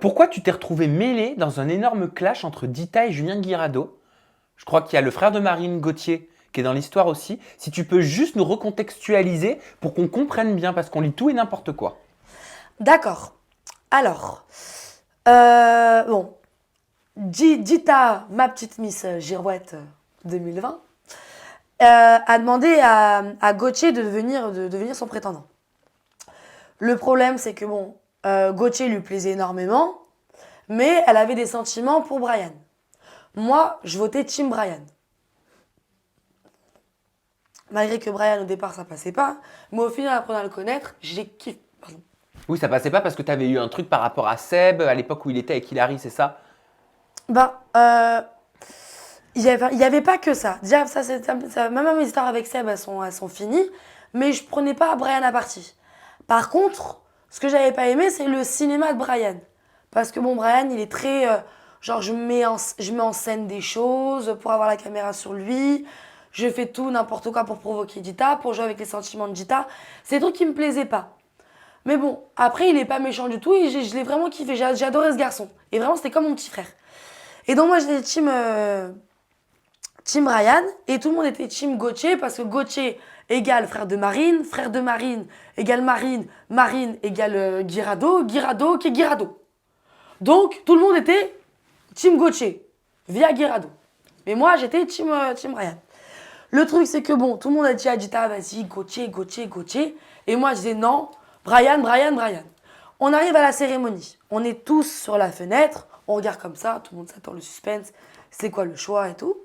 Pourquoi tu t'es retrouvé mêlé dans un énorme clash entre Dita et Julien Guirado? Je crois qu'il y a le frère de Marine, Gauthier, qui est dans l'histoire aussi. Si tu peux juste nous recontextualiser pour qu'on comprenne bien, parce qu'on lit tout et n'importe quoi. D'accord. Alors, bon, Dita, ma petite Miss Girouette 2020, a demandé à Gauthier de devenir son prétendant. Le problème, c'est que bon, Gauthier lui plaisait énormément, mais elle avait des sentiments pour Brian. Moi, je votais Team Brian. Malgré que Brian, au départ, ça passait pas, mais au final, apprenant à le connaître, j'ai kiffé. Pardon. Oui, ça passait pas parce que tu avais eu un truc par rapport à Seb, à l'époque où il était avec Hilary, c'est ça? Ben, il y avait pas que ça. Déjà, même mes histoires avec Seb, elles sont finies, mais je prenais pas Brian à partie. Par contre, ce que j'avais pas aimé, c'est le cinéma de Brian. Parce que bon, Brian, il est très. Genre, je mets en scène des choses pour avoir la caméra sur lui. Je fais tout, n'importe quoi pour provoquer Dita, pour jouer avec les sentiments de Dita. C'est des trucs qui me plaisaient pas. Mais bon, après, il est pas méchant du tout et je l'ai vraiment kiffé. J'ai adoré ce garçon. Et vraiment, c'était comme mon petit frère. Et donc, moi, j'étais team Ryan et tout le monde était team Gauthier parce que Gauthier égale frère de Marine égale Marine, Marine égale Guirado, Guirado qui est Guirado. Donc tout le monde était team Gauthier via Guirado. Mais moi j'étais team Ryan. Le truc c'est que bon, tout le monde a dit à Dita, vas-y, Gauthier, Gauthier, Gauthier. Et moi je disais non, Brian, Brian, Brian. On arrive à la cérémonie. On est tous sur la fenêtre, on regarde comme ça, tout le monde s'attend le suspense, c'est quoi le choix et tout.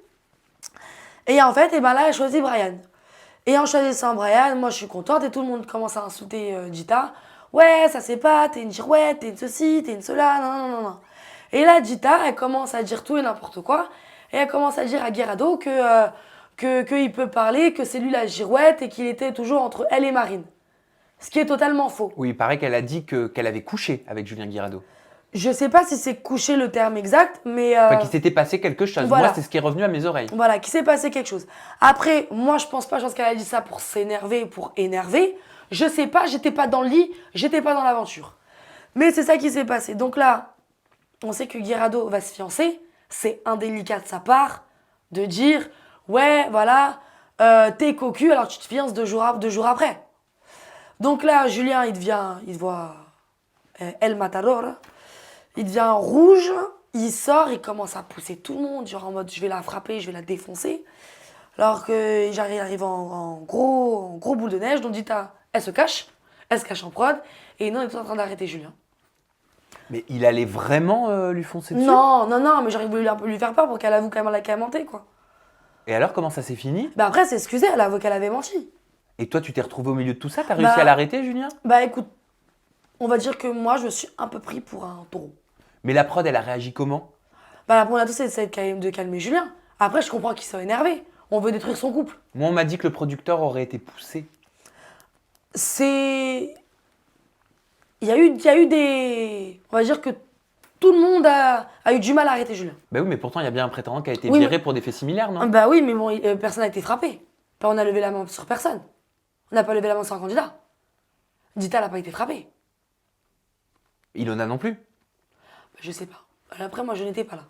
Et en fait, et ben là, elle choisit Brian. Et en choisissant Brian, moi je suis contente et tout le monde commence à insulter Dita. Ouais, ça c'est pas, t'es une girouette, t'es une ceci, t'es une cela, non, non, non, non. Et là, Dita, elle commence à dire tout et n'importe quoi. Et elle commence à dire à Guirado qu'il peut parler, que c'est lui la girouette et qu'il était toujours entre elle et Marine. Ce qui est totalement faux. Oui, il paraît qu'elle a dit qu'elle avait couché avec Julien Guirado. Je sais pas si c'est coucher le terme exact, mais Enfin, qu'il s'était passé quelque chose. Moi, voilà. c'est ce qui est revenu à mes oreilles. Voilà, qu'il s'est passé quelque chose. Après, moi, je pense pas, je pense qu'elle a dit ça pour s'énerver, pour énerver. Je sais pas, j'étais pas dans le lit, j'étais pas dans l'aventure. Mais c'est ça qui s'est passé. Donc là, on sait que Guirado va se fiancer. C'est indélicat de sa part de dire, ouais, voilà, t'es cocu, alors tu te fiances deux jours après. Donc là, Julien, il voit El Matador, il devient rouge, il sort, il commence à pousser tout le monde, genre en mode je vais la frapper, je vais la défoncer. Alors que j'arrive en gros boule de neige, donc Dita, elle se cache en prod, et non, on est tout en train d'arrêter Julien. Mais il allait vraiment lui foncer dessus? Non, non, non, mais j'arrive à lui faire peur pour qu'elle avoue qu'elle a menti, quoi. Et alors, comment ça s'est fini? Bah après, c'est excusé, elle avoue qu'elle avait menti. Et toi, tu t'es retrouvé au milieu de tout ça? T'as réussi à Bah, l'arrêter, Julien? bah écoute, on va dire que moi, je me suis un peu pris pour un taureau. Mais la prod, elle a réagi comment? Bah la première chose, c'est de calmer Julien. Après, je comprends qu'il soit énervé. On veut détruire son couple. Moi, on m'a dit que le producteur aurait été poussé. C'est il y a eu des. On va dire que tout le monde a eu du mal à arrêter Julien. Bah oui, mais pourtant, il y a bien un prétendant qui a été Oui, viré pour des faits similaires, non? bah oui, mais bon, personne n'a été frappé. Enfin, on a levé la main sur personne. On n'a pas levé la main sur un candidat. Dita n'a pas été frappé. Il en a non plus. Bah, je sais pas. Après, moi, je n'étais pas là.